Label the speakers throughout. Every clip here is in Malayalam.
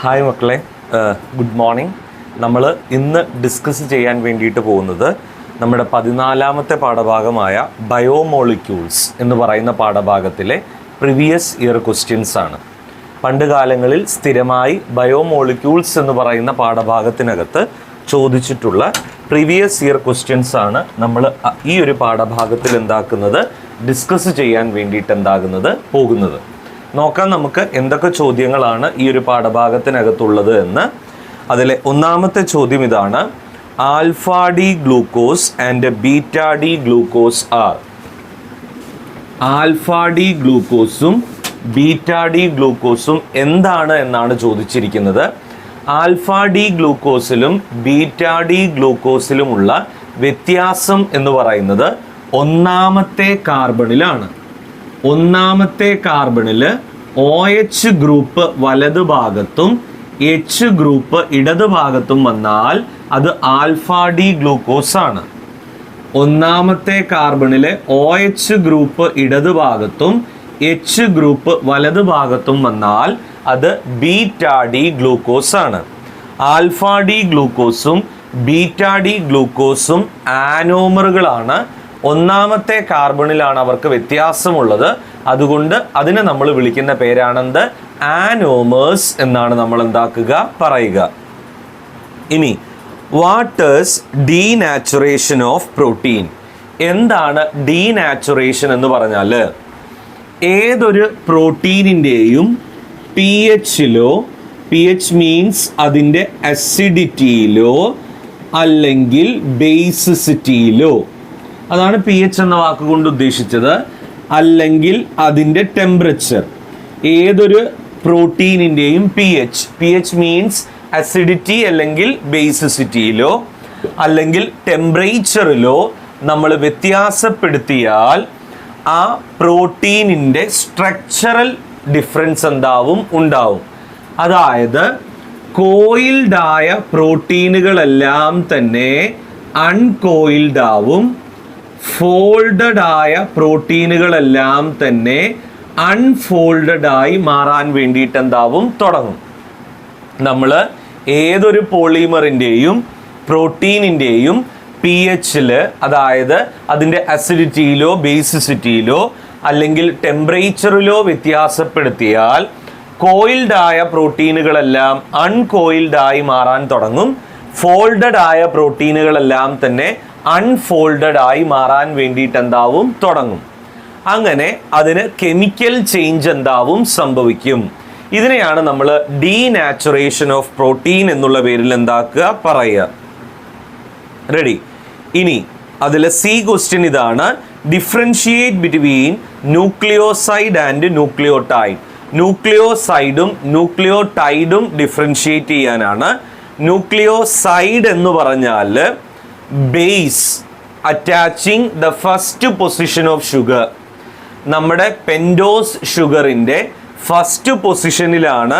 Speaker 1: ഹായ് മക്കളെ, ഗുഡ് മോർണിംഗ്. നമ്മൾ ഇന്ന് ഡിസ്കസ് ചെയ്യാൻ വേണ്ടിയിട്ട് പോകുന്നത് നമ്മുടെ 14ാമത്തെ പാഠഭാഗമായ ബയോമോളിക്യൂൾസ് എന്ന് പറയുന്ന പാഠഭാഗത്തിലെ പ്രീവിയസ് ഇയർ ക്വസ്റ്റ്യൻസ് ആണ്. പണ്ട് കാലങ്ങളിൽ സ്ഥിരമായി ബയോമോളിക്യൂൾസ് എന്ന് പറയുന്ന പാഠഭാഗത്തിനകത്ത് ചോദിച്ചിട്ടുള്ള പ്രീവിയസ് ഇയർ ക്വസ്റ്റ്യൻസ് ആണ് നമ്മൾ ഈ ഒരു പാഠഭാഗത്തിൽ ഡിസ്കസ് ചെയ്യാൻ വേണ്ടിയിട്ട് പോകുന്നത്. നോക്കാം നമുക്ക് എന്തൊക്കെ ചോദ്യങ്ങളാണ് ഈ ഒരു പാഠഭാഗത്തിനകത്തുള്ളത് എന്ന്. അതിലെ ഒന്നാമത്തെ ചോദ്യം ഇതാണ്: alpha D glucose and beta D glucose are. Alpha D ഗ്ലൂക്കോസും ബീറ്റ ഡി ഗ്ലൂക്കോസും എന്താണ് എന്നാണ് ചോദിച്ചിരിക്കുന്നത്. ആൽഫ ഡി ഗ്ലൂക്കോസിലും ബീറ്റ ഡി ഗ്ലൂക്കോസിലുമുള്ള വ്യത്യാസം എന്ന് പറയുന്നത് ഒന്നാമത്തെ കാർബണിലാണ്. ഒന്നാമത്തെ കാർബണിൽ OH ഗ്രൂപ്പ് വലതുഭാഗത്തും H ഗ്രൂപ്പ് ഇടതുഭാഗത്തും വന്നാൽ അത് ആൽഫ ഡി ഗ്ലൂക്കോസ് ആണ്. ഒന്നാമത്തെ കാർബണിലെ OH ഗ്രൂപ്പ് ഇടതുഭാഗത്തും H ഗ്രൂപ്പ് വലതുഭാഗത്തും വന്നാൽ അത് ബീറ്റ ഡി ഗ്ലൂക്കോസ് ആണ്. ആൽഫ ഡി ഗ്ലൂക്കോസും ബീറ്റ ഡി ഗ്ലൂക്കോസും ആനോമറുകളാണ്. ഒന്നാമത്തെ കാർബണിലാണ് അവർക്ക് വ്യത്യാസമുള്ളത്. അതുകൊണ്ട് അതിനെ നമ്മൾ വിളിക്കുന്ന പേരാണെന്ത്? ആനോമേഴ്സ് എന്നാണ് നമ്മൾ പറയുക. ഇനി what is denaturation of protein? എന്താണ് ഡീനാച്ചുറേഷൻ എന്ന് പറഞ്ഞാൽ ഏതൊരു പ്രോട്ടീനിൻ്റെയും pHലോ, pH മീൻസ് അതിൻ്റെ അസിഡിറ്റിയിലോ അല്ലെങ്കിൽ ബേസിസിറ്റിയിലോ, അതാണ് pH എന്ന വാക്കുകൊണ്ട് ഉദ്ദേശിച്ചത്, അല്ലെങ്കിൽ അതിൻ്റെ ടെമ്പറേച്ചർ. ഏതൊരു പ്രോട്ടീനിൻ്റെയും pH മീൻസ് അസിഡിറ്റി അല്ലെങ്കിൽ ബേസിസിറ്റിയിലോ അല്ലെങ്കിൽ ടെമ്പറേച്ചറിലോ നമ്മൾ വ്യത്യാസപ്പെടുത്തിയാൽ ആ പ്രോട്ടീനിൻ്റെ സ്ട്രക്ചറൽ ഡിഫറൻസ് ഉണ്ടാവും. അതായത് കോയിൽഡായ പ്രോട്ടീനുകളെല്ലാം തന്നെ അൺകോയിൽഡ് ആവും. ഫോൾഡഡ് ആയ പ്രോട്ടീനുകളെല്ലാം തന്നെ അൺഫോൾഡഡ് ആയി മാറാൻ വേണ്ടിയിട്ട് തുടങ്ങും. നമ്മൾ ഏതൊരു പോളിമറിൻ്റെയും പ്രോട്ടീനിൻ്റെയും pHൽ, അതായത് അതിൻ്റെ അസിഡിറ്റിയിലോ ബേസിസിറ്റിയിലോ അല്ലെങ്കിൽ ടെമ്പറേച്ചറിലോ വ്യത്യാസപ്പെടുത്തിയാൽ കോയിൽഡ് ആയ പ്രോട്ടീനുകളെല്ലാം അൺകോയിൽഡ് ആയി മാറാൻ തുടങ്ങും. ഫോൾഡഡ് ആയ പ്രോട്ടീനുകളെല്ലാം തന്നെ അൺഫോൾഡഡ് ആയി മാറാൻ വേണ്ടിയിട്ട് തുടങ്ങും. അങ്ങനെ അതിന് കെമിക്കൽ ചേഞ്ച് സംഭവിക്കും. ഇതിനെയാണ് നമ്മൾ ഡീനാച്ചുറേഷൻ ഓഫ് പ്രോട്ടീൻ എന്നുള്ള പേരിൽ പറയുക. റെഡി? ഇനി അതിൽ സി ക്വസ്റ്റ്യൻ ഇതാണ്: differentiate between nucleoside and nucleotide. ന്യൂക്ലിയോസൈഡും ന്യൂക്ലിയോടൈഡും ഡിഫറൻഷിയേറ്റ് ചെയ്യാനാണ്. ന്യൂക്ലിയോസൈഡ് എന്ന് പറഞ്ഞാൽ base attaching the first position of sugar. നമ്മുടെ പെൻഡോസ് ഷുഗറിൻ്റെ ഫസ്റ്റ് പൊസിഷനിലാണ്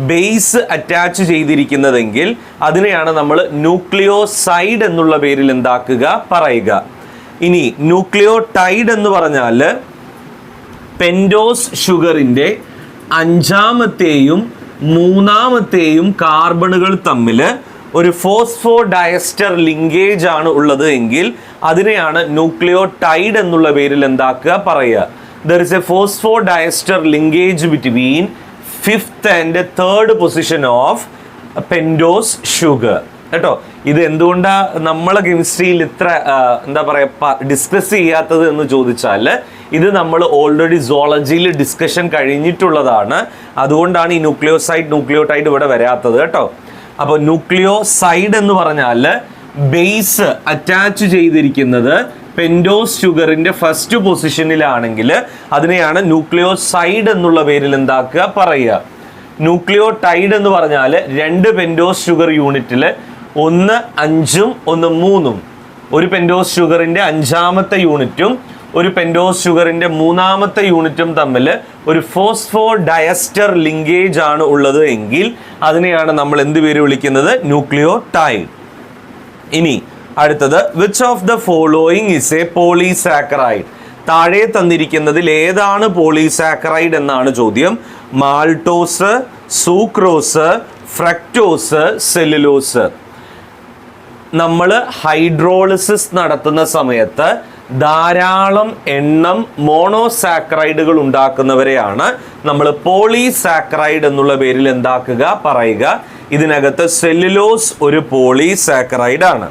Speaker 1: ബേസ് അറ്റാച്ച് ചെയ്തിരിക്കുന്നതെങ്കിൽ അതിനെയാണ് നമ്മൾ ന്യൂക്ലിയോസൈഡ് എന്നുള്ള പേരിൽ പറയുക. ഇനി ന്യൂക്ലിയോടൈഡ് എന്ന് പറഞ്ഞാൽ പെൻഡോസ് ഷുഗറിൻ്റെ 5ാമത്തെയും 3ാമത്തെയും കാർബണുകൾ തമ്മിൽ ഒരു ഫോസ്ഫോഡയസ്റ്റർ ലിങ്കേജ് ആണ് ഉള്ളത് എങ്കിൽ അതിനെയാണ് ന്യൂക്ലിയോടൈഡ് എന്നുള്ള പേരിൽ പറയുക. There is a phosphodiester linkage between 5th and 3rd position of pentose sugar. കേട്ടോ, ഇത് എന്തുകൊണ്ടാണ് നമ്മളെ കെമിസ്ട്രിയിൽ ഇത്ര ഡിസ്കസ് ചെയ്യാത്തത് എന്ന് ചോദിച്ചാൽ ഇത് നമ്മൾ ഓൾറെഡി സോളജിയിൽ ഡിസ്കഷൻ കഴിഞ്ഞിട്ടുള്ളതാണ്. അതുകൊണ്ടാണ് ഈ ന്യൂക്ലിയോടൈഡ് ഇവിടെ വരാത്തത് കേട്ടോ. അപ്പോൾ ന്യൂക്ലിയോസൈഡ് എന്ന് പറഞ്ഞാൽ ബേസ് അറ്റാച്ച് ചെയ്തിരിക്കുന്നത് പെൻഡോസ് ഷുഗറിന്റെ ഫസ്റ്റ് പൊസിഷനിലാണെങ്കിൽ അതിനെയാണ് ന്യൂക്ലിയോസൈഡ് എന്നുള്ള പേരിൽ പറയുക. ന്യൂക്ലിയോടൈഡ് എന്ന് പറഞ്ഞാൽ 2 പെൻഡോസ് ഷുഗർ യൂണിറ്റിൽ ഒന്ന് 5ഉം ഒന്ന് 3ഉം, ഒരു പെൻഡോസ് ഷുഗറിന്റെ 5ാമത്തെ യൂണിറ്റും ഒരു പെൻഡോസ് ഷുഗറിന്റെ 3ാമത്തെ യൂണിറ്റും തമ്മിൽ ഒരു ഫോസ്ഫോഡയസ്റ്റർ ലിങ്കേജ് ആണ് ഉള്ളത് എങ്കിൽ അതിനെയാണ് നമ്മൾ എന്ത് പേര് വിളിക്കുന്നത്? ന്യൂക്ലിയോടൈഡ്. ഇനി അടുത്തത്, which of the following is A polysaccharide? താഴെ തന്നിരിക്കുന്നതിൽ ഏതാണ് പോളിസാക്കറൈഡ് എന്നാണ് ചോദ്യം. Maltose, sucrose, fructose, cellulose. നമ്മൾ ഹൈഡ്രോളിസിസ് നടത്തുന്ന സമയത്ത് ധാരാളം എണ്ണം മോണോസാക്കറൈഡുകൾ ഉണ്ടാക്കുന്നവരെയാണ് നമ്മൾ പോളിസാക്കറൈഡ് എന്നുള്ള പേരിൽ എന്താക്കുക, പറയുക. ഇതിനകത്ത് സെല്ലുലോസ് ഒരു പോളിസാക്കറൈഡ് ആണ്.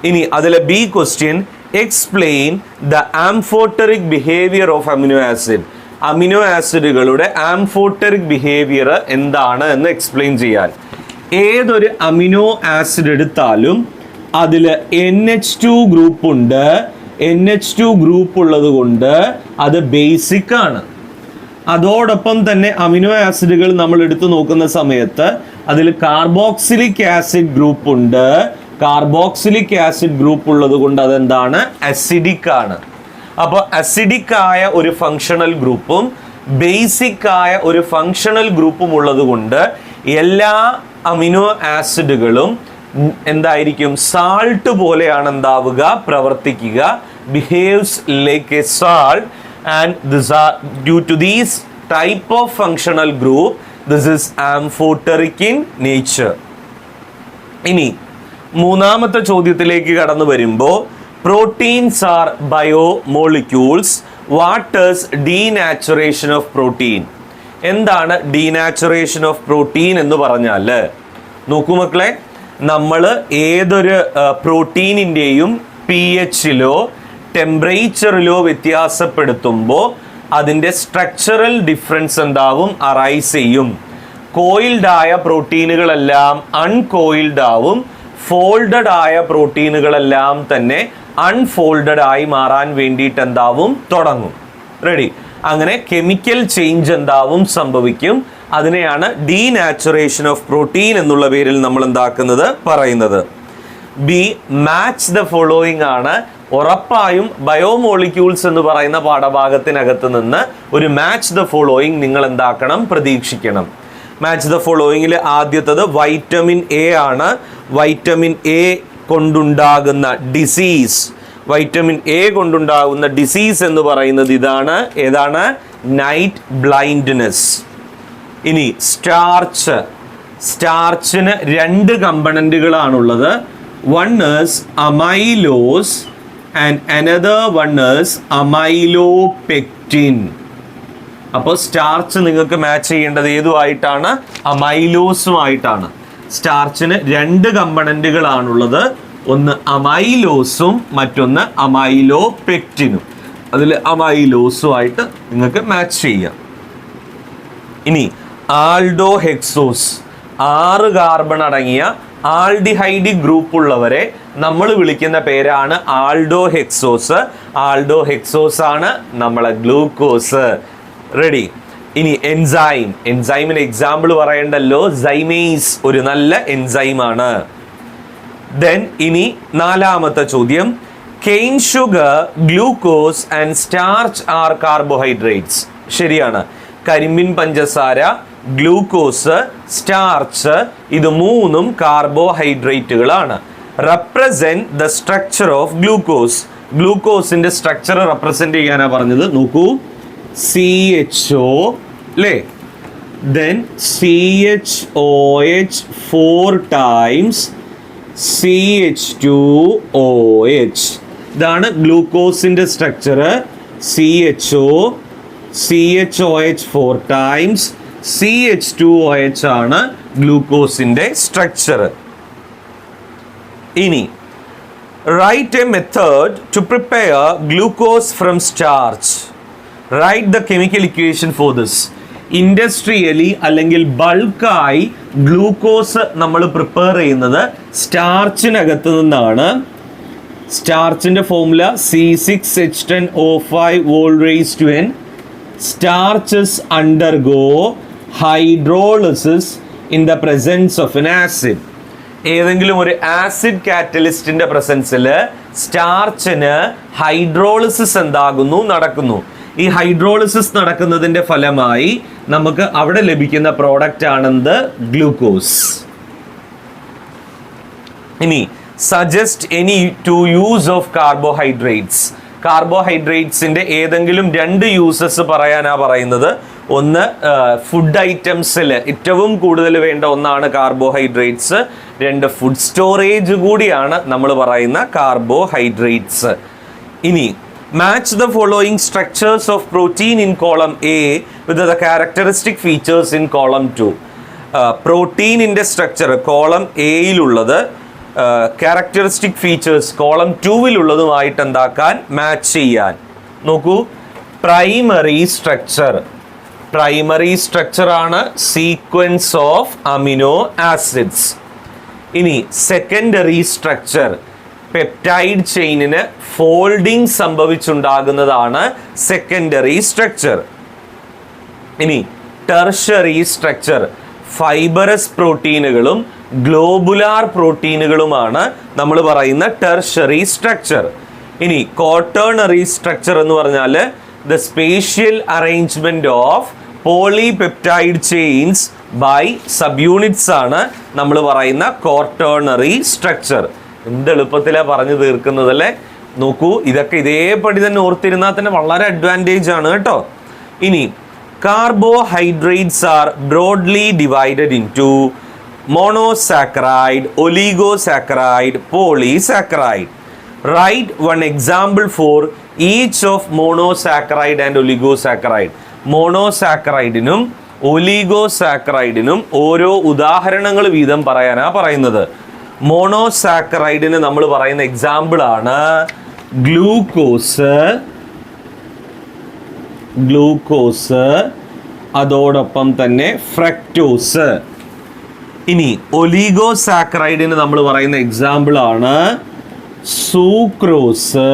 Speaker 1: ഇനി അതിലെ B question, explain the amphoteric behaviour of amino acid. Amino ആസിഡുകളുടെ ആംഫോട്ടറിക് ബിഹേവിയർ എന്താണ് എന്ന് എക്സ്പ്ലെയിൻ ചെയ്യാൻ. ഏതൊരു അമിനോ ആസിഡ് എടുത്താലും അതിൽ NH2 ഗ്രൂപ്പ് ഉണ്ട്. NH2 ഗ്രൂപ്പ് ഉള്ളത് കൊണ്ട് അത് ബേസിക് ആണ്. അതോടൊപ്പം തന്നെ അമിനോ ആസിഡുകൾ നമ്മൾ എടുത്തു നോക്കുന്ന സമയത്ത് അതിൽ കാർബോക്സിലിക് ആസിഡ് ഗ്രൂപ്പ് ഉണ്ട്. കാർബോക്സിലിക് ആസിഡ് ഗ്രൂപ്പ് ഉള്ളത് കൊണ്ട് അതെന്താണ്, അസിഡിക് ആണ്. അപ്പോൾ അസിഡിക് ആയ ഒരു ഫങ്ഷണൽ ഗ്രൂപ്പും ബേസിക് ആയ ഒരു ഫങ്ഷണൽ ഗ്രൂപ്പും ഉള്ളത് കൊണ്ട് എല്ലാ അമിനോ ആസിഡുകളും എന്തായിരിക്കും, സാൾട്ട് പോലെയാണ് എന്താവുക, പ്രവർത്തിക്കുക. Behaves like A salt. And this are due to these type of functional group, this is amphoteric in nature. ഇനി മൂന്നാമത്തെ ചോദ്യത്തിലേക്ക് കടന്നു വരുമ്പോൾ, proteins are biomolecules. What is denaturation of protein? എന്താണ് ഡീനാച്ചുറേഷൻ ഓഫ് പ്രോട്ടീൻ എന്ന് പറഞ്ഞാൽ, നോക്കൂ മക്കളെ, നമ്മൾ ഏതൊരു പ്രോട്ടീനിൻ്റെയും pHലോ ടെമ്പറേച്ചറിലോ വ്യത്യാസപ്പെടുത്തുമ്പോൾ അതിൻ്റെ സ്ട്രക്ചറൽ ഡിഫറൻസ് എന്താവും, അറൈസ് ചെയ്യും. കോയിൽഡ് ആയ പ്രോട്ടീനുകളെല്ലാം അൺകോയിൽഡ് ആവും. ഫോൾഡഡ് ആയ പ്രോട്ടീനുകളെല്ലാം തന്നെ അൺഫോൾഡഡ് ആയി മാറാൻ വേണ്ടിയിട്ട് എന്താവും, തുടങ്ങും. റെഡി? അങ്ങനെ കെമിക്കൽ ചേഞ്ച് എന്താവും, സംഭവിക്കും. അതിനെയാണ് ഡീനാച്ചുറേഷൻ ഓഫ് പ്രോട്ടീൻ എന്നുള്ള പേരിൽ നമ്മൾ എന്താക്കുന്നത്, പറയുന്നത്. ബി, മാച്ച് ദ ഫോളോയിങ് ആണ്. ഉറപ്പായും ബയോമോളിക്യൂൾസ് എന്ന് പറയുന്ന പാഠഭാഗത്തിനകത്ത് നിന്ന് ഒരു മാച്ച് ദ ഫോളോയിങ് നിങ്ങൾ എന്താക്കണം, പ്രതീക്ഷിക്കണം. മാച്ച് ദ ഫോളോയിങ്ങിൽ ആദ്യത്തത് വൈറ്റമിൻ എ ആണ്. വൈറ്റമിൻ എ കൊണ്ടുണ്ടാകുന്ന ഡിസീസ്, വൈറ്റമിൻ എ കൊണ്ടുണ്ടാകുന്ന ഡിസീസ് എന്ന് പറയുന്നത് ഇതാണ്. ഏതാണ്? Night blindness. ഇനി സ്റ്റാർച്ച്. സ്റ്റാർച്ചിന് രണ്ട് കമ്പണന്റുകളാണുള്ളത്. One is amylose and another one is amylopectin. അപ്പോൾ സ്റ്റാർച്ച് നിങ്ങൾക്ക് മാച്ച് ചെയ്യേണ്ടത് ഏതുമായിട്ടാണ്? അമൈലോസുമായിട്ടാണ്. സ്റ്റാർച്ചിന് രണ്ട് കമ്പണന്റുകളാണുള്ളത്. ഒന്ന് അമൈലോസും മറ്റൊന്ന് അമൈലോപെക്റ്റിനും. അതിൽ അമൈലോസുമായിട്ട് നിങ്ങൾക്ക് മാച്ച് ചെയ്യാം. ഇനി ആൽഡോഹെക്സോസ്, 6 കാർബൺ അടങ്ങിയ ആൽഡിഹൈഡ് ഗ്രൂപ്പ് ഉള്ളവരെ നമ്മൾ വിളിക്കുന്ന പേരാണ് ആൽഡോഹെക്സോസ്. ആൽഡോഹെക്സോസ് ആണ് നമ്മളെ ഗ്ലൂക്കോസ്. റെഡി? ഇനി എൻസൈം. എൻസൈമിന് എക്സാമ്പിൾ പറയണ്ടല്ലോ, സൈമേസ് ഒരു നല്ല എൻസൈമാണ്. ദെൻ ഇനി നാലാമത്തെ ചോദ്യം, cane sugar, glucose and starch are carbohydrates. ശരിയാണ്. കരിമ്പിൻ പഞ്ചസാര, ഗ്ലൂക്കോസ്, സ്റ്റാർച്ച്, ഇത് മൂന്നും കാർബോഹൈഡ്രേറ്റുകളാണ്. Represent the structure of glucose. ഗ്ലൂക്കോസിന്റെ സ്ട്രക്ചർ റെപ്രസെന്റ് ചെയ്യാനാ പറഞ്ഞത്. നോക്കൂ, CHO അല്ലേ, ദെൻ CHOH 4 times CH2OH. ഇതാണ് ഗ്ലൂക്കോസിന്റെ structure. CHO, CHOH 4 times CH2OH ആണ് ഗ്ലൂക്കോസിന്റെ സ്ട്രക്ചർ. ഇനി write a method to prepare glucose from starch. Write the chemical equation for this. Industrially അല്ലെങ്കിൽ ബൾക്കായി ഗ്ലൂക്കോസ് നമ്മൾ പ്രിപ്പയർ ചെയ്യുന്നത് സ്റ്റാർച്ചിനകത്ത് നിന്നാണ്. സ്റ്റാർച്ചിന്റെ formula C6H10O5 whole raised to n. Starches undergo hydrolysis in the presence of an acid. ഏതെങ്കിലും ഒരു ആസിഡ് കാറ്റലിസ്റ്റിന്റെ പ്രസൻസിൽ സ്റ്റാർച്ചിന് ഹൈഡ്രോളിസിസ് എന്താകുന്നു, നടക്കുന്നു. ഈ ഹൈഡ്രോളിസിസ് നടക്കുന്നതിന്റെ ഫലമായി നമുക്ക് അവിടെ ലഭിക്കുന്ന പ്രോഡക്റ്റ് ആണെന്ത്, ഗ്ലൂക്കോസ്. ഇനി suggest any two use of carbohydrates. കാർബോഹൈഡ്രേറ്റ്സിന്റെ ഏതെങ്കിലും 2 യൂസസ് പറയാനാ പറയുന്നത്. ഒന്ന്, ഫുഡ് ഐറ്റംസിൽ ഏറ്റവും കൂടുതൽ വേണ്ട ഒന്നാണ് കാർബോഹൈഡ്രേറ്റ്സ്. 2, ഫുഡ് സ്റ്റോറേജ് കൂടിയാണ് നമ്മൾ പറയുന്ന കാർബോഹൈഡ്രേറ്റ്സ്. ഇനി match the following structures of protein in column A with the characteristic features in column 2. പ്രോട്ടീനിൻ്റെ സ്ട്രക്ചർ കോളം എയിലുള്ളത് ക്യാരക്ടറിസ്റ്റിക് ഫീച്ചേഴ്സ് കോളം 2-ലുള്ളതുമായിട്ട് എന്താക്കാൻ, മാച്ച് ചെയ്യാൻ. നോക്കൂ, പ്രൈമറി സ്ട്രക്ചർ ആണ് സീക്വൻസ് ഓഫ് അമിനോ ആസിഡ്സ്. ഇനി സെക്കൻഡറി സ്ട്രക്ചർ, പെപ്റ്റൈഡ് ചെയിനിന് ഫോൾഡിംഗ് സംഭവിച്ചുണ്ടാകുന്നതാണ് സെക്കൻഡറി സ്ട്രക്ചർ. ഇനി ടെർഷ്യറി സ്ട്രക്ചർ, ഫൈബറസ് പ്രോട്ടീനുകളും ഗ്ലോബുലാർ പ്രോട്ടീനുകളുമാണ് നമ്മൾ പറയുന്ന ടെർഷ്യറി സ്ട്രക്ചർ. ഇനി ക്വാട്ടേണറി സ്ട്രക്ചർ എന്ന് പറഞ്ഞാൽ the spatial arrangement of polypeptide chains by sub units ആണ് നമ്മൾ പറയുന്ന ക്വാട്ടേണറി സ്ട്രക്ചർ. എന്ത് എളുപ്പത്തിലാണ് പറഞ്ഞു തീർക്കുന്നത് അല്ലേ? നോക്കൂ, ഇതൊക്കെ ഇതേപടി തന്നെ ഓർത്തിരുന്നാൽ തന്നെ വളരെ അഡ്വാൻറ്റേജ് ആണ് കേട്ടോ. ഇനി carbohydrates are broadly divided into monosaccharide, oligosaccharide, polysaccharide. Write one example for each of monosaccharide and oligosaccharide. മോണോസാക്കറൈഡിനും ഒലിഗോസാക്കറൈഡിനും ഓരോ ഉദാഹരണങ്ങൾ വീതം പറയാനാ പറയുന്നത്. മോണോസാക്കറൈഡിന് നമ്മൾ പറയുന്ന എക്സാമ്പിൾ ആണ് ഗ്ലൂക്കോസ്, അതോടൊപ്പം തന്നെ ഫ്രക്ടോസ്. ഇനി ഒലിഗോസാക്കറൈഡിന് നമ്മൾ പറയുന്ന എക്സാമ്പിൾ ആണ് സൂക്രോസ്,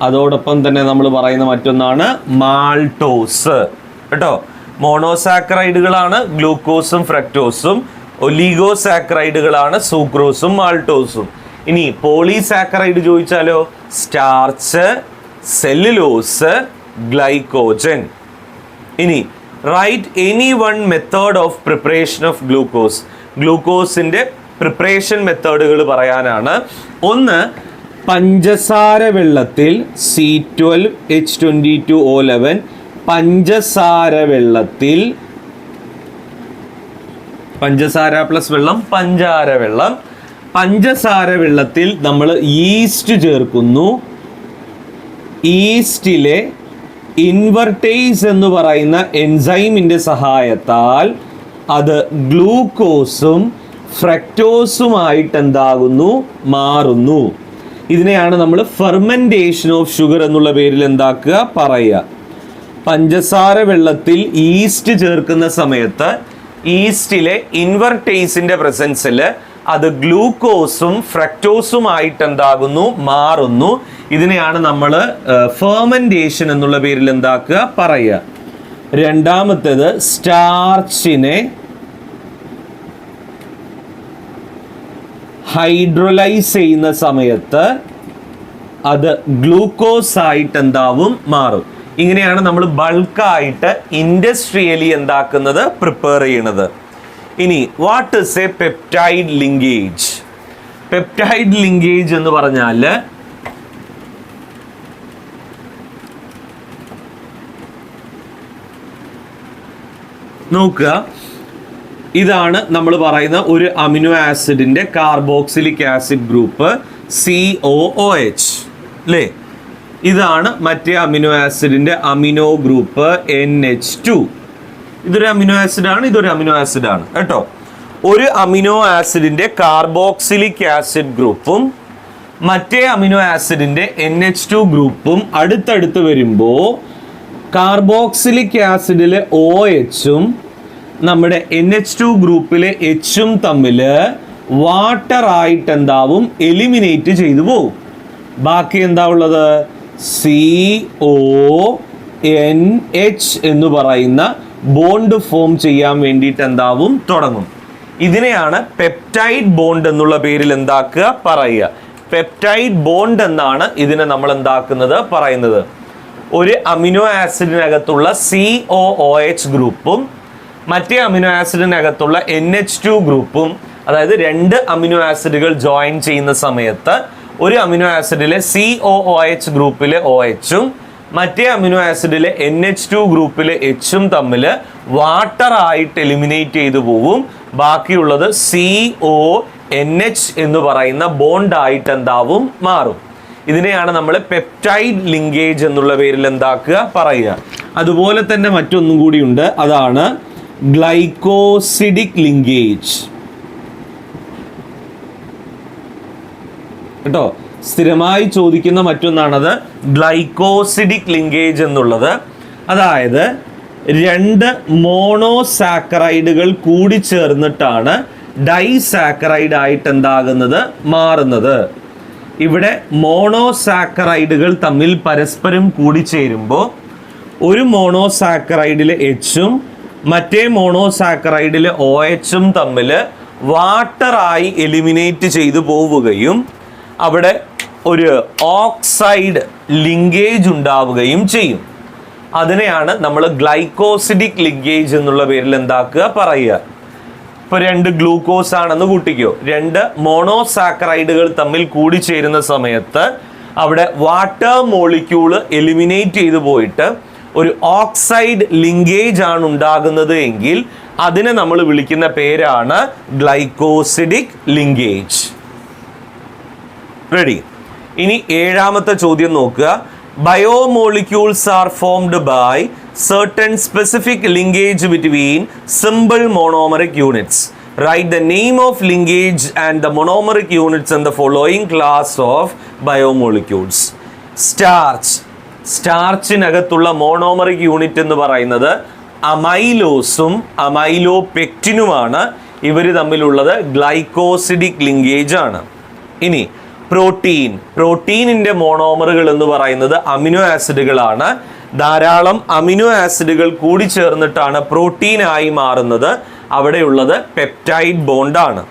Speaker 1: അതോടൊപ്പം തന്നെ നമ്മൾ പറയുന്ന മറ്റൊന്നാണ് മാൾട്ടോസ് കേട്ടോ. മോണോസാക്കറൈഡുകളാണ് ഗ്ലൂക്കോസും ഫ്രക്ടോസും, ഒലിഗോസാക്കറൈഡുകളാണ് സൂക്രോസും മാൾട്ടോസും. ഇനി പോളിസാക്കറൈഡ് ചോദിച്ചാലോ സ്റ്റാർച്ച്, സെല്ലുലോസ്, ഗ്ലൈക്കോജൻ. ഇനി write any one method of preparation of glucose. ഗ്ലൂക്കോസിന്റെ പ്രിപ്പറേഷൻ മെത്തേഡുകൾ പറയാനാണ്. ഒന്ന്, പഞ്ചസാര വെള്ളത്തിൽ C12H22O11 പഞ്ചസാര വെള്ളത്തിൽ, പഞ്ചസാര പ്ലസ് വെള്ളം പഞ്ചാര വെള്ളം, പഞ്ചസാര വെള്ളത്തിൽ നമ്മൾ ഈസ്റ്റ് ചേർക്കുന്നു. ഈസ്റ്റിലെ ഇൻവെർട്ടേസ് എന്ന് പറയുന്ന എൻസൈമിൻ്റെ സഹായത്താൽ അത് ഗ്ലൂക്കോസും ഫ്രക്ടോസുമായിട്ട് എന്താകുന്നു, മാറുന്നു. ഇതിനെയാണ് നമ്മൾ ഫെർമെൻറ്റേഷൻ ഓഫ് ഷുഗർ എന്നുള്ള പേരിൽ എന്താക്കുക, പറയുക. പഞ്ചസാര വെള്ളത്തിൽ ഈസ്റ്റ് ചേർക്കുന്ന സമയത്ത് ഈസ്റ്റിലെ ഇൻവെർട്ടേസിൻ്റെ പ്രസൻസിൽ അത് ഗ്ലൂക്കോസും ഫ്രക്ടോസുമായിട്ട് എന്താകുന്നു, മാറുന്നു. ഇതിനെയാണ് നമ്മൾ ഫെർമെൻറ്റേഷൻ എന്നുള്ള പേരിൽ എന്താക്കുക, പറയുക. രണ്ടാമത്തേത് സ്റ്റാർച്ചിനെ ഹൈഡ്രോലൈസ് ചെയ്യുന്ന സമയത്ത് അത് ഗ്ലൂക്കോസ് ആയിട്ട് എന്താവും, മാറും. ഇങ്ങനെയാണ് നമ്മൾ ബൾക്കായിട്ട് ഇൻഡസ്ട്രിയലി എന്താക്കുന്നത്, പ്രിപ്പയർ ചെയ്യണത്. ഇനി what is a peptide linkage? Peptide linkage എന്ന് പറഞ്ഞാൽ നോക്കുക, ഇതാണ് നമ്മൾ പറയുന്ന ഒരു അമിനോ ആസിഡിന്റെ കാർബോക്സിലിക് ആസിഡ് ഗ്രൂപ്പ് COOH അല്ലേ? ഇതാണ് മറ്റേ അമിനോ ആസിഡിന്റെ അമിനോ ഗ്രൂപ്പ് NH2. ഇതൊരു അമിനോ ആസിഡാണ്, ഇതൊരു അമിനോ ആസിഡാണ് കേട്ടോ. ഒരു അമിനോ ആസിഡിന്റെ കാർബോക്സിലിക് ആസിഡ് ഗ്രൂപ്പും മറ്റേ അമിനോ ആസിഡിന്റെ NH2 ഗ്രൂപ്പും അടുത്തടുത്ത് വരുമ്പോൾ കാർബോക്സിലിക് ആസിഡിലെ OHും നമ്മുടെ NH2 ഗ്രൂപ്പിലെ Hും തമ്മിൽ വാട്ടർ ആയിട്ട് എന്താവും, എലിമിനേറ്റ് ചെയ്തു പോകും. ബാക്കി എന്താ ഉള്ളത്, CONH എന്ന് പറയുന്ന ബോണ്ട് ഫോം ചെയ്യാൻ വേണ്ടിയിട്ട് എന്താവും, തുടങ്ങും. ഇതിനെയാണ് പെപ്റ്റൈഡ് ബോണ്ട് എന്നുള്ള പേരിൽ എന്താക്കുക, പറയുക. പെപ്റ്റൈഡ് ബോണ്ട് എന്നാണ് ഇതിനെ നമ്മൾ എന്താക്കുന്നത്, പറയുന്നത്. ഒരു അമിനോ ആസിഡിനകത്തുള്ള COOH ഗ്രൂപ്പും മറ്റേ അമിനോ ആസിഡിനകത്തുള്ള NH2 ഗ്രൂപ്പും, അതായത് 2 അമിനോ ആസിഡുകൾ ജോയിൻ ചെയ്യുന്ന സമയത്ത് ഒരു അമിനോ ആസിഡിലെ COOH ഗ്രൂപ്പിലെ OHും മറ്റേ അമിനോ ആസിഡിലെ NH2 ഗ്രൂപ്പിലെ Hഉം തമ്മിൽ വാട്ടർ ആയിട്ട് എലിമിനേറ്റ് ചെയ്തു പോകും. ബാക്കിയുള്ളത് CONH എന്ന് പറയുന്ന ബോണ്ട് ആയിട്ട് എന്താവും മാറും. ഇതിനെയാണ് നമ്മൾ പെപ്റ്റൈഡ് ലിങ്കേജ് എന്നുള്ള പേരിൽ എന്താക്കുക പറയുക. അതുപോലെ തന്നെ മറ്റൊന്നും കൂടിയുണ്ട്, അതാണ് ഗ്ലൈക്കോസിഡിക് ലിങ്കേജ് കേട്ടോ. സ്ഥിരമായി ചോദിക്കുന്ന മറ്റൊന്നാണത് ഗ്ലൈക്കോസിഡിക് ലിങ്കേജ് എന്നുള്ളത്. അതായത് രണ്ട് മോണോസാക്കറൈഡുകൾ കൂടി ചേർന്നിട്ടാണ് ഡൈസാക്കറൈഡ് ആയിട്ട് എന്താകുന്നത് മാറുന്നത്. ഇവിടെ മോണോസാക്കറൈഡുകൾ തമ്മിൽ പരസ്പരം കൂടിച്ചേരുമ്പോൾ ഒരു മോണോസാക്കറൈഡിലെ Hഉം മറ്റേ മോണോസാക്കറൈഡിലെ OHും തമ്മിൽ വാട്ടറായി എലിമിനേറ്റ് ചെയ്തു പോവുകയും അവിടെ ഒരു ഓക്സൈഡ് ലിങ്കേജ് ഉണ്ടാവുകയും ചെയ്യും. അതിനെയാണ് നമ്മൾ ഗ്ലൈക്കോസിഡിക് ലിങ്കേജ് എന്നുള്ള പേരിൽ എന്താക്കുക പറയുക. ഇപ്പോൾ 2 ഗ്ലൂക്കോസ് ആണെന്ന് കൂട്ടിക്കോ. 2 മോണോസാക്കറൈഡുകൾ തമ്മിൽ കൂടിച്ചേരുന്ന സമയത്ത് അവിടെ വാട്ടർ മോളിക്യൂള് എലിമിനേറ്റ് ചെയ്തു പോയിട്ട് ഒരു ഓക്സൈഡ് ലിങ്കേജ് ആണ് ഉണ്ടാകുന്നത് എങ്കിൽ അതിനെ നമ്മൾ വിളിക്കുന്ന പേരാണ് ഗ്ലൈക്കോസിഡിക് ലിങ്കേജ്. റെഡി? ഇനി 7ാമത്തെ ചോദ്യം നോക്കുക. Biomolecules are formed by certain specific linkage between simple monomeric units. Write the name of linkage and the monomeric units in the following class of biomolecules. സ്റ്റാർച്ചിനകത്തുള്ള മോണോമറിക് യൂണിറ്റ് എന്ന് പറയുന്നത് അമൈലോസും അമൈലോപെക്റ്റിനുമാണ്. ഇവർ തമ്മിലുള്ളത് ഗ്ലൈക്കോസിഡിക് ലിങ്കേജ് ആണ്. ഇനി പ്രോട്ടീനിന്റെ മോണോമറുകൾ എന്ന് പറയുന്നത് അമിനോ ആസിഡുകളാണ്. ധാരാളം അമിനോ ആസിഡുകൾ കൂടി ചേർന്നിട്ടാണ് പ്രോട്ടീനായി മാറുന്നത്. അവിടെയുള്ളത് പെപ്റ്റൈഡ് ബോണ്ടാണ്.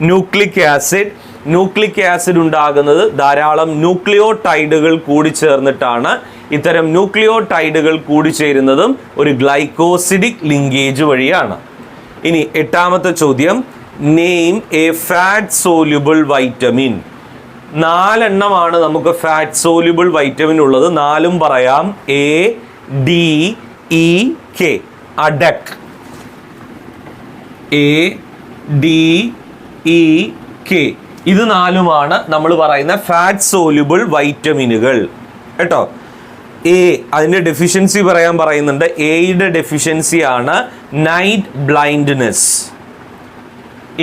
Speaker 1: ന്യൂക്ലിക് ആസിഡ് ഉണ്ടാകുന്നത് ധാരാളം ന്യൂക്ലിയോടൈഡുകൾ കൂടി ചേർന്നിട്ടാണ്. ഇത്തരം ന്യൂക്ലിയോടൈഡുകൾ കൂടി ചേരുന്നതും ഒരു ഗ്ലൈക്കോസിഡിക് ലിങ്കേജ് വഴിയാണ്. ഇനി 8ാമത്തെ ചോദ്യം. Name A fat soluble vitamin. 4 എണ്ണമാണ് നമുക്ക് ഫാറ്റ് സോല്യൂബിൾ വൈറ്റമിൻ ഉള്ളത്. 4ഉം പറയാം. ADEK. അഡക്. ADEK. ഇത് 4ഉമാണ് നമ്മൾ പറയുന്ന ഫാറ്റ് സോല്യൂബിൾ വൈറ്റമിനുകൾ കേട്ടോ. അതിന്റെ ഡെഫിഷ്യൻസി പറയുന്നുണ്ട്. എയുടെ ഡെഫിഷ്യൻസി ആണ് നൈറ്റ് ബ്ലൈൻഡ്നെസ്.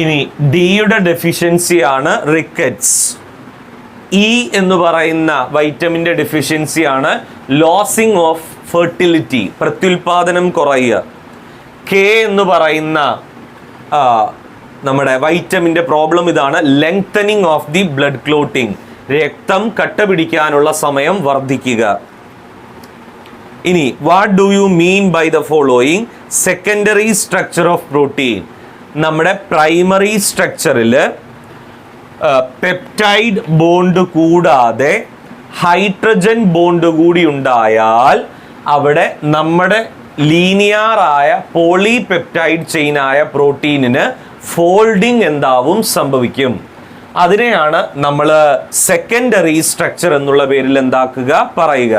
Speaker 1: ഇനി ഡിയുടെ ഡെഫിഷ്യൻസി ആണ് റിക്കറ്റ്സ്. എന്ന് പറയുന്ന വൈറ്റമിൻ്റെ ഡെഫിഷ്യൻസി ആണ് ലോസിങ് ഓഫ് ഫെർട്ടിലിറ്റി, പ്രത്യുൽപാദനം കുറയുക. കെ എന്ന് പറയുന്ന നമ്മുടെ വൈറ്റമിൻ്റെ പ്രോബ്ലം ഇതാണ്, lengthening of the blood clotting, രക്തം കട്ട പിടിക്കാനുള്ള സമയം വർദ്ധിക്കുക. ഇനി what do you mean by the following secondary structure of protein? നമ്മുടെ പ്രൈമറി സ്ട്രക്ചറിൽ പെപ്റ്റൈഡ് ബോണ്ട് കൂടാതെ ഹൈഡ്രജൻ ബോണ്ട് കൂടി ഉണ്ടായാൽ അവിടെ നമ്മുടെ ലീനിയറായ പോളിപെപ്റ്റൈഡ് ചെയിനായ പ്രോട്ടീനിന് ഫോൾഡിങ് എന്താവും സംഭവിക്കും. അതിനെയാണ് നമ്മൾ സെക്കൻഡറി സ്ട്രക്ചർ എന്നുള്ള പേരിൽ എന്താക്കുക പറയുക.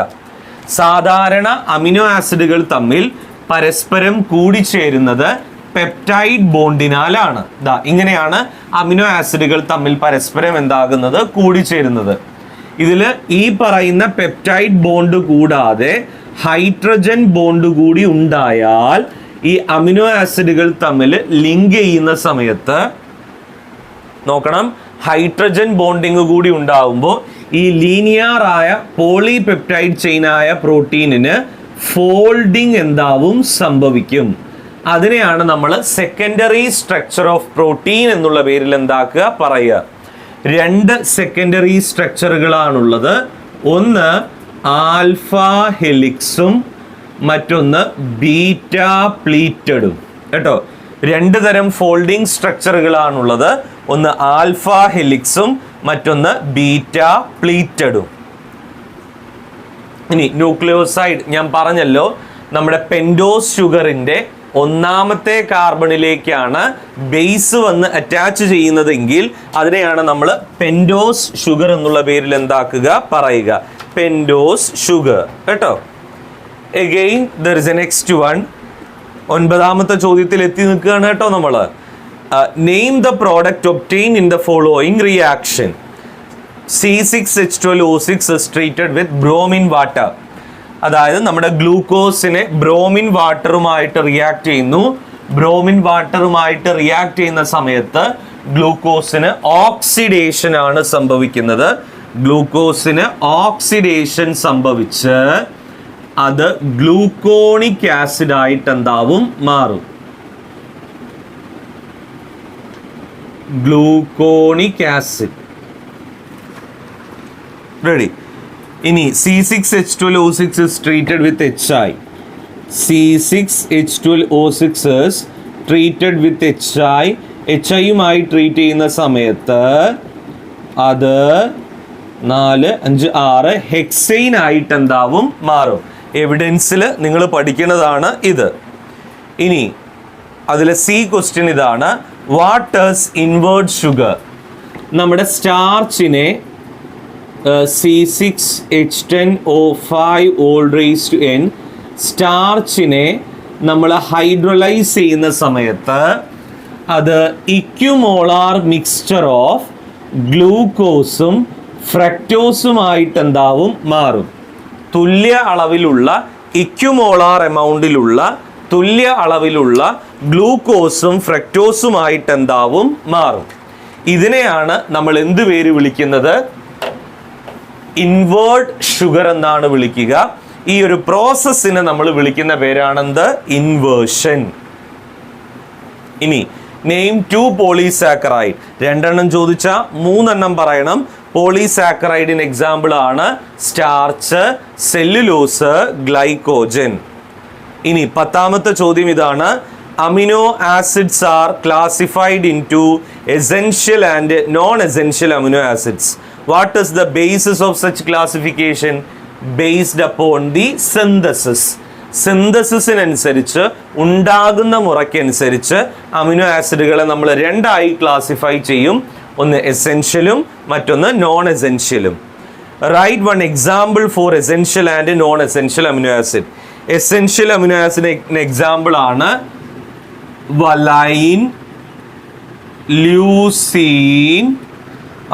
Speaker 1: സാധാരണ അമിനോ ആസിഡുകൾ തമ്മിൽ പരസ്പരം കൂടിച്ചേരുന്നത് പെപ്റ്റൈഡ് ബോണ്ടിനാലാണ്. ഇങ്ങനെയാണ് അമിനോ ആസിഡുകൾ തമ്മിൽ പരസ്പരം എന്താകുന്നത്, കൂടിച്ചേരുന്നത്. ഇതിൽ ഈ പറയുന്ന പെപ്റ്റൈഡ് ബോണ്ട് കൂടാതെ ഹൈഡ്രജൻ ബോണ്ട് കൂടി ഉണ്ടായാൽ ഈ അമിനോ ആസിഡുകൾ തമ്മിൽ ലിങ്ക് ചെയ്യുന്ന സമയത്ത് നോക്കണം, ഹൈഡ്രജൻ ബോണ്ടിങ് കൂടി ഉണ്ടാകുമ്പോൾ ഈ ലീനിയറായ പോളിപെപ്റ്റൈഡ് ചെയിനായ പ്രോട്ടീനിന് ഫോൾഡിങ് എന്താവും സംഭവിക്കും. അതിനെയാണ് നമ്മൾ സെക്കൻഡറി സ്ട്രക്ചർ ഓഫ് പ്രോട്ടീൻ എന്നുള്ള പേരിൽ എന്താക്കുക പറയുക. 2 സെക്കൻഡറി സ്ട്രക്ചറുകളാണുള്ളത്. ഒന്ന് ആൽഫ ഹെലിക്സും മറ്റൊന്ന് ബീറ്റ പ്ലീറ്റഡും കേട്ടോ. 2 തരം ഫോൾഡിംഗ് സ്ട്രക്ചറുകളാണുള്ളത്. ഒന്ന് ആൽഫ ഹെലിക്സും മറ്റൊന്ന് ബീറ്റ പ്ലീറ്റഡും. ഇനി ന്യൂക്ലിയോസൈഡ് ഞാൻ പറഞ്ഞല്ലോ, നമ്മുടെ പെൻഡോസ് ഷുഗറിൻ്റെ ഒന്നാമത്തെ കാർബണിലേക്കാണ് ബേസ് വന്ന് അറ്റാച്ച് ചെയ്യുന്നതെങ്കിൽ അതിനെയാണ് നമ്മൾ പെൻഡോസ് ഷുഗർ എന്നുള്ള പേരിൽ എന്താക്കുക പറയുക, പെൻഡോസ് ഷുഗർ കേട്ടോ. Again there is a next one. ഒൻപതാമത്തെ ചോദ്യത്തിൽ എത്തി നിൽക്കുകയാണ് കേട്ടോ നമ്മൾ. Name the product obtained in the following reaction. C6H12O6 is treated with bromine water. അതായത് നമ്മുടെ ഗ്ലൂക്കോസിനെ ബ്രോമിൻ വാട്ടറുമായിട്ട് റിയാക്ട് ചെയ്യുന്നു. ബ്രോമിൻ വാട്ടറുമായിട്ട് റിയാക്ട് ചെയ്യുന്ന സമയത്ത് ഗ്ലൂക്കോസിന് ഓക്സിഡേഷൻ ആണ് സംഭവിക്കുന്നത്. ഗ്ലൂക്കോസിന് ഓക്സിഡേഷൻ സംഭവിച്ച് അത് ഗ്ലൂക്കോണിക് ആസിഡ് ആയിട്ട് എന്താവും മാറും, ഗ്ലൂക്കോണിക് ആസിഡ്. റെഡി. ഇനി C6H12O6 is treated with HI. C6H12O6 is treated with HI. HIയുമായി ട്രീറ്റ് ചെയ്യുന്ന സമയത്ത് അത് 4, 5, 6 ഹെക്സൈൻ ആയിട്ട് എന്താവും മാറും. എവിഡൻസിൽ നിങ്ങൾ പഠിക്കുന്നതാണ് ഇത്. ഇനി അതിലെ C ക്വസ്റ്റ്യൻ ഇതാണ്, വാട്ട് ഈസ് ഇൻവേർട്ട് ഷുഗർ? നമ്മുടെ സ്റ്റാർച്ചിനെ C6H10O5 സ്റ്റാർച്ചിനെ നമ്മൾ ഹൈഡ്രോലൈസ് ചെയ്യുന്ന സമയത്ത് അത് ഇക്യുമോളാർ മിക്സ്ചർ ഓഫ് ഗ്ലൂക്കോസും ഫ്രക്ടോസുമായിട്ട് എന്താവും മാറും. തുല്യ അളവിലുള്ള ഇക്യുമോളാർ എമൗണ്ടിലുള്ള തുല്യ അളവിലുള്ള ഗ്ലൂക്കോസും ഫ്രക്ടോസുമായിട്ട് എന്താവും മാറും. ഇതിനെയാണ് നമ്മൾ എന്ത് പേര് വിളിക്കുന്നത്? ഇൻവേർട്ട് ഷുഗർ എന്നാണ് വിളിക്കുക. ഈ ഒരു പ്രോസസ്സിനെ നമ്മൾ വിളിക്കുന്ന പേരാണെന്ത്? ഇൻവേർഷൻ. ഇനി നെയിം 2 പോളിസാക്കറൈഡ്. 2 എണ്ണം ചോദിച്ചാൽ 3 എണ്ണം പറയണം. പോളിസാക്കറൈഡിന് എക്സാമ്പിൾ ആണ് സ്റ്റാർച്ച്, സെല്ലുലോസ്, ഗ്ലൈക്കോജൻ. ഇനി 10ാമത്തെ ചോദ്യം ഇതാണ്, amino acids are classified into essential and non essential amino acids. What is the basis of such classification? Based upon the synthesis. സിന്തസിസിനനുസരിച്ച് ഉണ്ടാകുന്ന മുറയ്ക്കനുസരിച്ച് അമിനോ ആസിഡുകളെ നമ്മൾ 2ആയി ക്ലാസിഫൈ ചെയ്യും. ഒന്ന് എസെൻഷ്യലും മറ്റൊന്ന് നോൺ എസെൻഷ്യലും. Write one example for essential and non essential amino acid. Essential amino ആസിഡിന് എക്സാമ്പിൾ ആണ് വലൈൻ, ല്യൂസീൻ,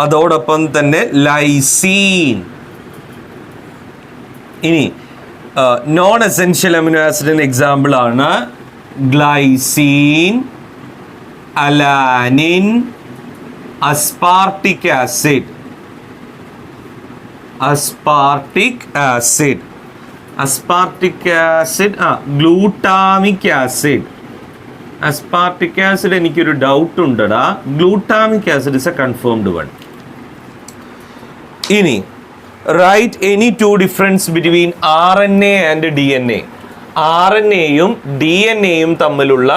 Speaker 1: അതോടൊപ്പം തന്നെ ലൈസീൻ. ഇനി നോൺ എസെൻഷ്യൽ അമിനോ ആസിഡിന് എക്സാമ്പിൾ ആണ് glycine, alanine, aspartic acid, glutamic acid. aspartic acid എനിക്കൊരു ഡൗട്ട് ഉണ്ടടാ. glutamic acid is a confirmed one. ഇനി write any 2 difference between RNA and DNA. RNAയും DNAയും തമ്മിലുള്ള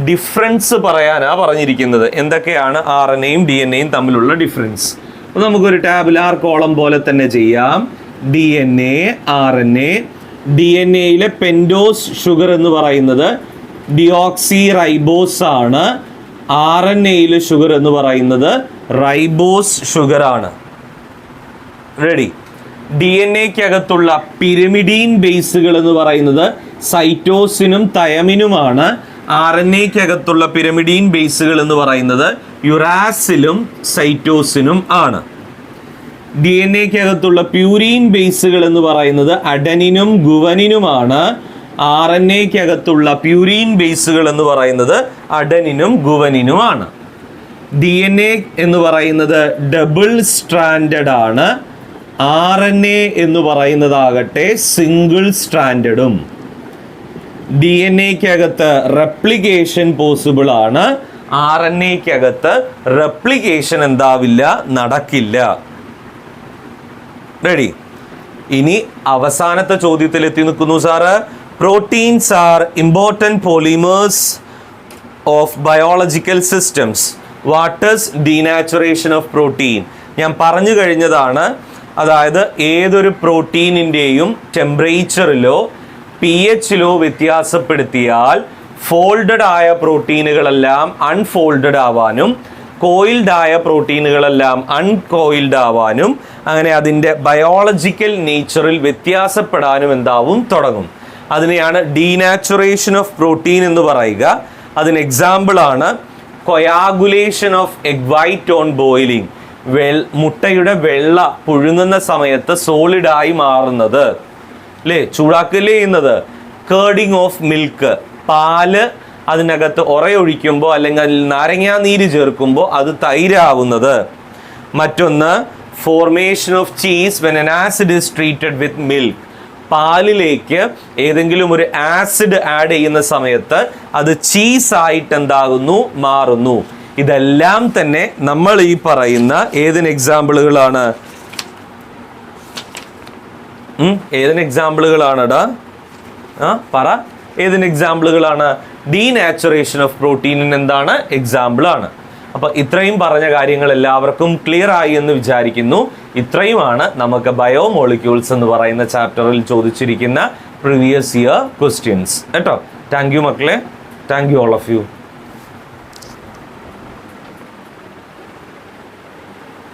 Speaker 1: ഡിഫറൻസ് പറയാനാ പറഞ്ഞിരിക്കുന്നത്. എന്തൊക്കെയാണ് RNAയും DNAയും തമ്മിലുള്ള ഡിഫറൻസ്? അപ്പോൾ നമുക്കൊരു ടാബുലാർ കോളം പോലെ തന്നെ ചെയ്യാം. DNA, RNA. DNAയിലെ പെൻഡോസ് ഷുഗർ എന്ന് പറയുന്നത് ഡിയോക്സി റൈബോസ് ആണ്. RNAയിലെ ഷുഗർ എന്ന് പറയുന്നത് റൈബോസ് ഷുഗർ ആണ്. റെഡി. DNA-ക്കകത്തുള്ള പിരമിഡീൻ ബേസുകൾ എന്ന് പറയുന്നത് സൈറ്റോസിനും തയമിനുമാണ്. RNA-ക്കകത്തുള്ള പിരമിഡീൻ ബേസുകൾ എന്ന് പറയുന്നത് യുറാസിലും സൈറ്റോസിനും ആണ്. DNA-ക്കകത്തുള്ള പ്യൂരീൻ ബേസുകൾ എന്ന് പറയുന്നത് അഡനിനും ഗുവനിനുമാണ്. RNA-ക്കകത്തുള്ള പ്യൂരീൻ ബേസുകൾ എന്ന് പറയുന്നത് അഡനിനും ഗുവനിനുമാണ്. DNA എന്ന് പറയുന്നത് ഡബിൾ സ്ട്രാൻഡഡ് ആണ്. RNA എന്ന് പറയുന്നതാകട്ടെ സിംഗിൾ സ്ട്രാൻഡഡും. DNA-ക്കകത്ത് റെപ്ലിക്കേഷൻ പോസിബിൾ ആണ്. RNA-ക്കകത്ത് റെപ്ലിക്കേഷൻ എന്താവില്ല, നടക്കില്ല. റെഡി. ഇനി അവസാനത്തെ ചോദ്യത്തിൽ എത്തി നിൽക്കുന്നു sir. Proteins are important polymers of biological systems. What is denaturation of protein? ഞാൻ പറഞ്ഞു കഴിഞ്ഞതാണ്. അതായത് ഏതൊരു പ്രോട്ടീനിൻ്റെയും ടെമ്പറേച്ചറിലോ pH വ്യത്യാസപ്പെടുത്തിയാൽ ഫോൾഡഡ് ആയ പ്രോട്ടീനുകളെല്ലാം അൺഫോൾഡഡ് ആവാനും കോയിൽഡ് ആയ പ്രോട്ടീനുകളെല്ലാം അൺകോയിൽഡ് ആവാനും അങ്ങനെ അതിൻ്റെ ബയോളജിക്കൽ നേച്ചറിൽ വ്യത്യാസപ്പെടാനും എന്താവും തുടങ്ങും. അതിനെയാണ് ഡീനാച്ചുറേഷൻ ഓഫ് പ്രോട്ടീൻ എന്ന് പറയുക. അതിന് എക്സാമ്പിളാണ് coagulation of egg white on boiling. മുട്ടയുടെ വെള്ള പുഴുങ്ങുന്ന സമയത്ത് സോളിഡായി മാറുന്നത്, അല്ലേ, ചൂടാക്കല്ലേ ചെയ്യുന്നത്. കേർഡിങ് ഓഫ് മിൽക്ക്, പാല് അതിനകത്ത് ഉറയൊഴിക്കുമ്പോൾ അല്ലെങ്കിൽ അതിൽ നാരങ്ങാനീര് ചേർക്കുമ്പോൾ അത് തൈരാവുന്നത്. മറ്റൊന്ന് formation of cheese when an acid is treated with milk. പാലിലേക്ക് ഏതെങ്കിലും ഒരു ആസിഡ് ആഡ് ചെയ്യുന്ന സമയത്ത് അത് ചീസായിട്ട് എന്താകുന്നു, മാറുന്നു. ഇതെല്ലാം തന്നെ നമ്മൾ ഈ പറയുന്ന ഏതിന് എക്സാമ്പിളുകളാണ്? ഏതിന് എക്സാമ്പിളുകളാണ്? പറ, ഏതിന് എക്സാമ്പിളുകളാണ്? ഡീനാച്ചുറേഷൻ ഓഫ് പ്രോട്ടീനിന് എന്താണ്? എക്സാമ്പിൾ ആണ്. അപ്പൊ ഇത്രയും പറഞ്ഞ കാര്യങ്ങൾ എല്ലാവർക്കും ക്ലിയർ ആയി എന്ന് വിചാരിക്കുന്നു. ഇത്രയുമാണ് നമുക്ക് ബയോമോളിക്യൂൾസ് എന്ന് പറയുന്ന ചാപ്റ്ററിൽ ചോദിച്ചിരിക്കുന്ന പ്രീവിയസ് ഇയർ ക്വസ്റ്റ്യൻസ് കേട്ടോ. താങ്ക് യു മക്കളെ, thank you all of U.